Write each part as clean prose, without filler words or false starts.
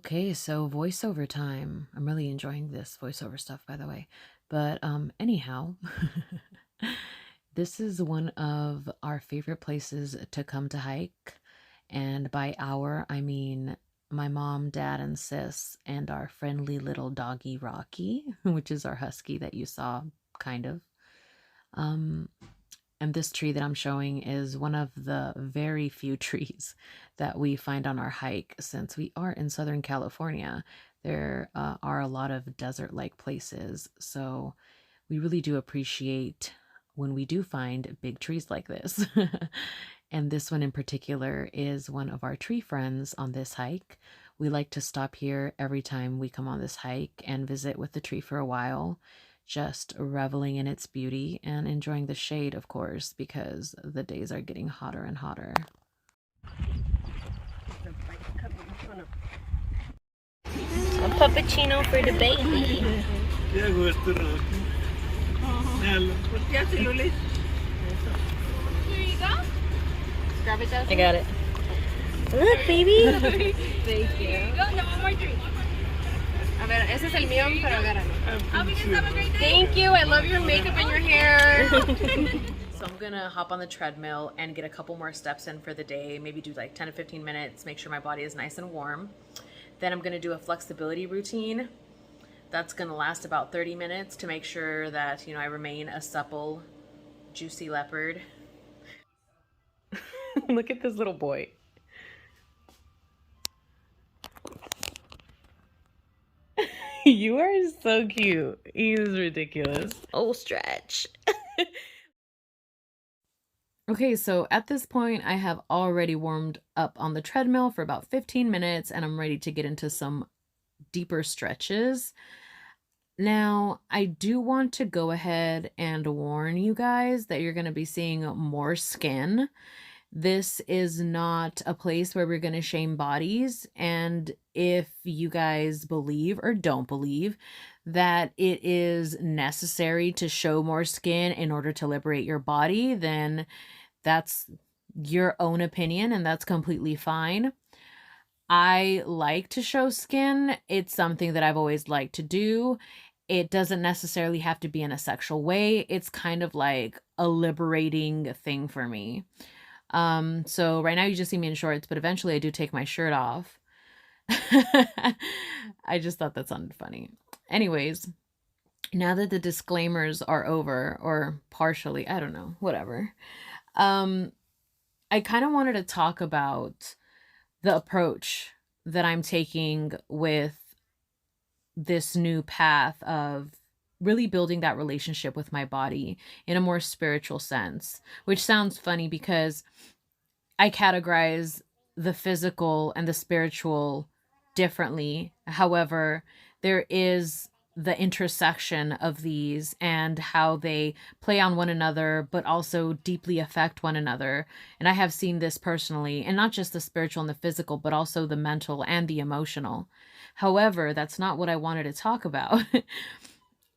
Okay, so voiceover time. I'm really enjoying this voiceover stuff, by the way. But anyhow, this is one of our favorite places to come to hike. And by our, I mean my mom, dad, and sis, and our friendly little doggy Rocky, which is our husky that you saw, kind of. Um, and this tree that I'm showing is one of the very few trees that we find on our hike since we are in Southern California. There are a lot of desert-like places, so we really do appreciate when we do find big trees like this. And this one in particular is one of our tree friends on this hike. We like to stop here every time we come on this hike and visit with the tree for a while, just reveling in its beauty and enjoying the shade, of course, because the days are getting hotter and hotter. A puppuccino for the baby. There you go. Grab it, Jazmine. I got it. Look, baby. Thank you. There you go. Now one more drink. A ver, ese es el mío, pero agárralo. Have a great day. Thank you. I love your makeup and your hair. So I'm gonna hop on the treadmill and get a couple more steps in for the day, maybe do like 10 to 15 minutes, make sure my body is nice and warm. Then I'm gonna do a flexibility routine. That's gonna last about 30 minutes to make sure that, I remain a supple, juicy leopard. Look at this little boy. You are so cute. He is ridiculous. Oh, stretch. Okay, so at this point, I have already warmed up on the treadmill for about 15 minutes and I'm ready to get into some deeper stretches. Now, I do want to go ahead and warn you guys that you're going to be seeing more skin. This is not a place where we're going to shame bodies. And if you guys believe or don't believe that it is necessary to show more skin in order to liberate your body, then that's your own opinion and that's completely fine. I like to show skin. It's something that I've always liked to do. It doesn't necessarily have to be in a sexual way. It's kind of like a liberating thing for me. So right now you just see me in shorts, but eventually I do take my shirt off. I just thought that sounded funny. Anyways, now that the disclaimers are over, or partially, I don't know, whatever. I kind of wanted to talk about the approach that I'm taking with this new path of really building that relationship with my body in a more spiritual sense, which sounds funny because I categorize the physical and the spiritual differently. However, there is the intersection of these and how they play on one another, but also deeply affect one another. And I have seen this personally, and not just the spiritual and the physical, but also the mental and the emotional. However, that's not what I wanted to talk about.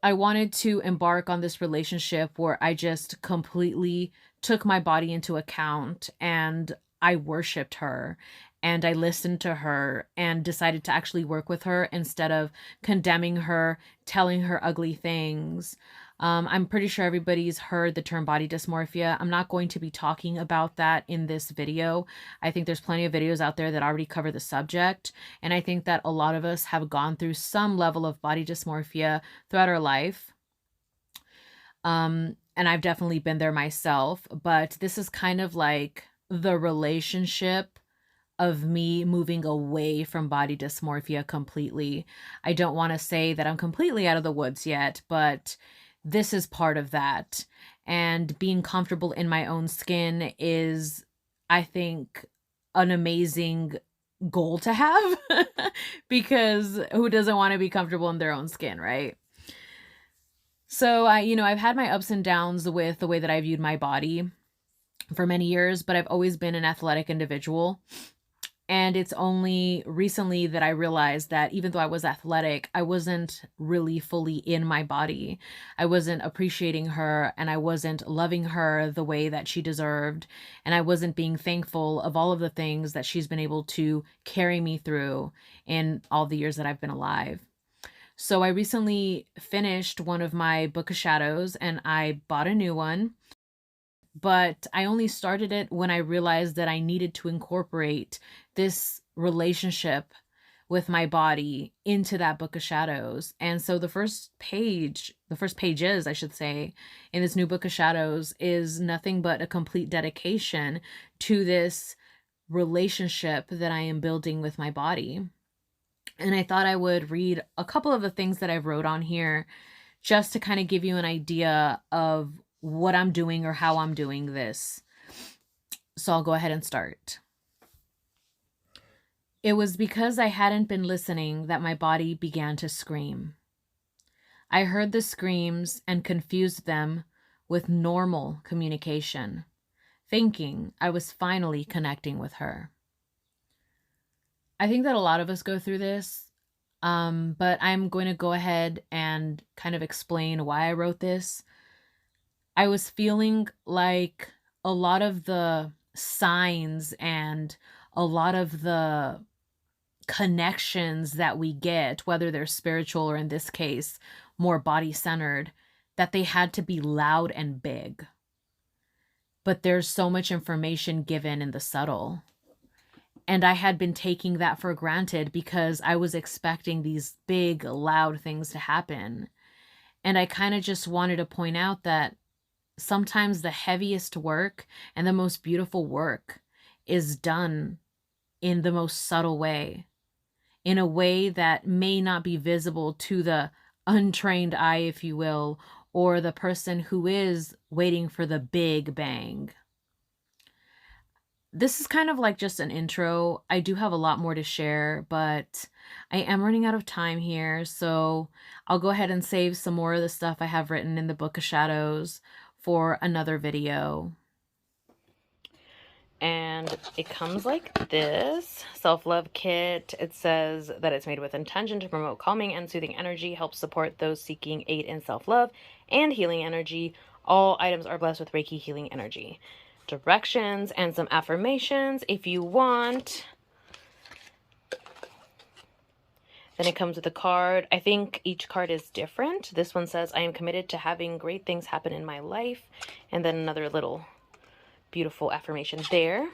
I wanted to embark on this relationship where I just completely took my body into account and I worshiped her and I listened to her and decided to actually work with her instead of condemning her, telling her ugly things. I'm pretty sure everybody's heard the term body dysmorphia. I'm not going to be talking about that in this video. I think there's plenty of videos out there that already cover the subject. And I think that a lot of us have gone through some level of body dysmorphia throughout our life. And I've definitely been there myself, but this is kind of like the relationship of me moving away from body dysmorphia completely. I don't want to say that I'm completely out of the woods yet, but this is part of that. And being comfortable in my own skin is, I think, an amazing goal to have because who doesn't want to be comfortable in their own skin, right? So I've had my ups and downs with the way that I viewed my body for many years, but I've always been an athletic individual. And it's only recently that I realized that even though I was athletic, I wasn't really fully in my body. I wasn't appreciating her, and I wasn't loving her the way that she deserved. And I wasn't being thankful of all of the things that she's been able to carry me through in all the years that I've been alive. So I recently finished one of my Book of Shadows and I bought a new one, but I only started it when I realized that I needed to incorporate this relationship with my body into that Book of Shadows. And so the first pages, I should say, in this new Book of Shadows is nothing but a complete dedication to this relationship that I am building with my body. And I thought I would read a couple of the things that I've wrote on here just to kind of give you an idea of what I'm doing or how I'm doing this. So I'll go ahead and start. It was because I hadn't been listening that my body began to scream. I heard the screams and confused them with normal communication, thinking I was finally connecting with her. I think that a lot of us go through this, but I'm going to go ahead and kind of explain why I wrote this. I was feeling like a lot of the signs and a lot of the connections that we get, whether they're spiritual or in this case, more body-centered, that they had to be loud and big. But there's so much information given in the subtle. And I had been taking that for granted because I was expecting these big, loud things to happen. And I kind of just wanted to point out that sometimes the heaviest work and the most beautiful work is done in the most subtle way, in a way that may not be visible to the untrained eye, if you will, or the person who is waiting for the big bang. This is kind of like just an intro. I do have a lot more to share, but I am running out of time here, so I'll go ahead and save some more of the stuff I have written in the Book of Shadows for another video. And it comes like this self-love kit. It says that it's made with intention to promote calming and soothing energy, help support those seeking aid in self-love and healing energy. All items are blessed with Reiki healing energy. Directions and some affirmations if you want. Then it comes with a card. I think each card is different. This one says, I am committed to having great things happen in my life. And then another little beautiful affirmation there.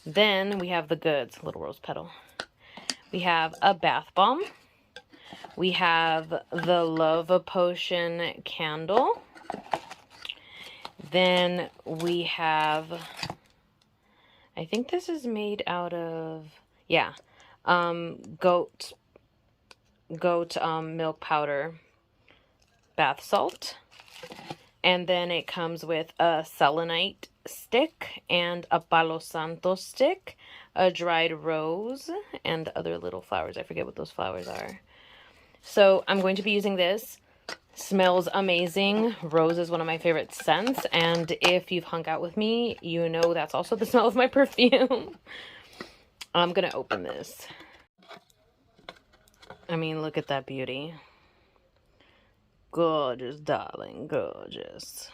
Then we have the goods, little rose petal. We have a bath bomb. We have the love potion candle. Then we have, I think this is made out of, yeah, goat milk powder bath salt. And then it comes with a selenite stick and a palo santo stick, a dried rose, and other little flowers. I forget what those flowers are. So I'm going to be using this. Smells amazing. Rose is one of my favorite scents, and if you've hung out with me, you know that's also the smell of my perfume. I'm gonna open this. I mean, look at that beauty. Gorgeous, darling, gorgeous.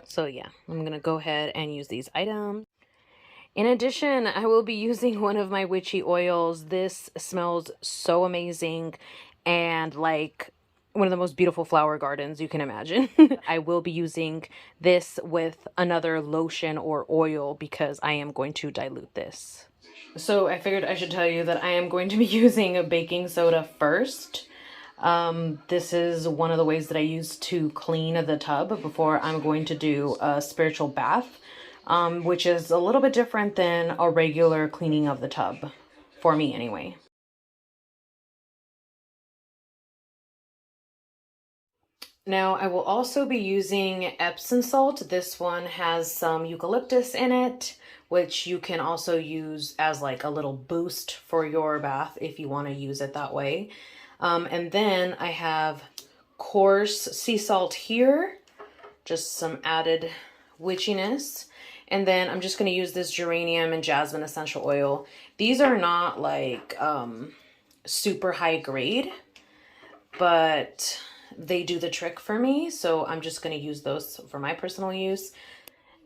So yeah, I'm gonna go ahead and use these items. In addition, I will be using one of my witchy oils. This smells so amazing and like one of the most beautiful flower gardens you can imagine. I will be using this with another lotion or oil because I am going to dilute this. So I figured I should tell you that I am going to be using a baking soda first. This is one of the ways that I use to clean the tub before I'm going to do a spiritual bath, which is a little bit different than a regular cleaning of the tub, for me anyway. Now I will also be using Epsom salt. This one has some eucalyptus in it, which you can also use as like a little boost for your bath if you want to use it that way. And then I have coarse sea salt here, just some added witchiness. And then I'm just going to use this geranium and jasmine essential oil. These are not like super high grade, but they do the trick for me. So I'm just going to use those for my personal use.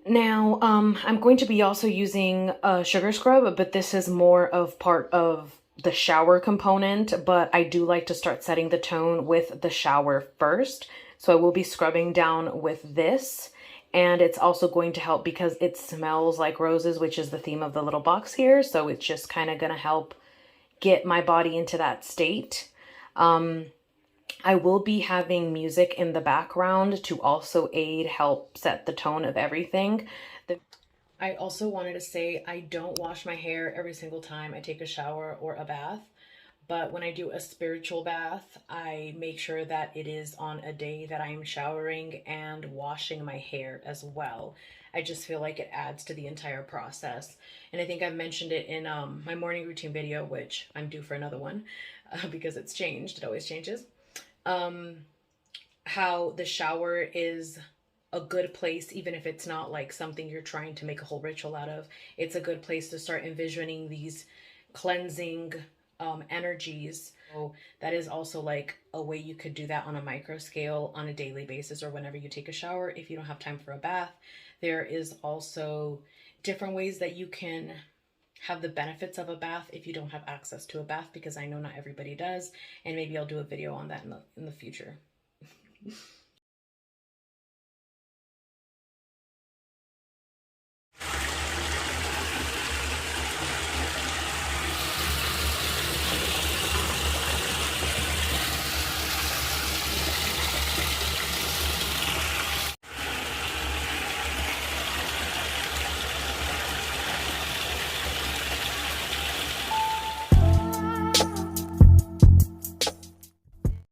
Now, I'm going to be also using a sugar scrub, but this is more of part of the shower component, but I do like to start setting the tone with the shower first. So I will be scrubbing down with this. And it's also going to help because it smells like roses, which is the theme of the little box here. So it's just kind of going to help get my body into that state. I will be having music in the background to also help set the tone of everything. I also wanted to say I don't wash my hair every single time I take a shower or a bath. But when I do a spiritual bath, I make sure that it is on a day that I'm showering and washing my hair as well. I just feel like it adds to the entire process. And I think I've mentioned it in my morning routine video, which I'm due for another one because it's changed. It always changes. How the shower is a good place, even if it's not like something you're trying to make a whole ritual out of. It's a good place to start envisioning these cleansing energies. So that is also like a way you could do that on a micro scale on a daily basis or whenever you take a shower. If you don't have time for a bath, there is also different ways that you can have the benefits of a bath if you don't have access to a bath, because I know not everybody does, and maybe I'll do a video on that in the future.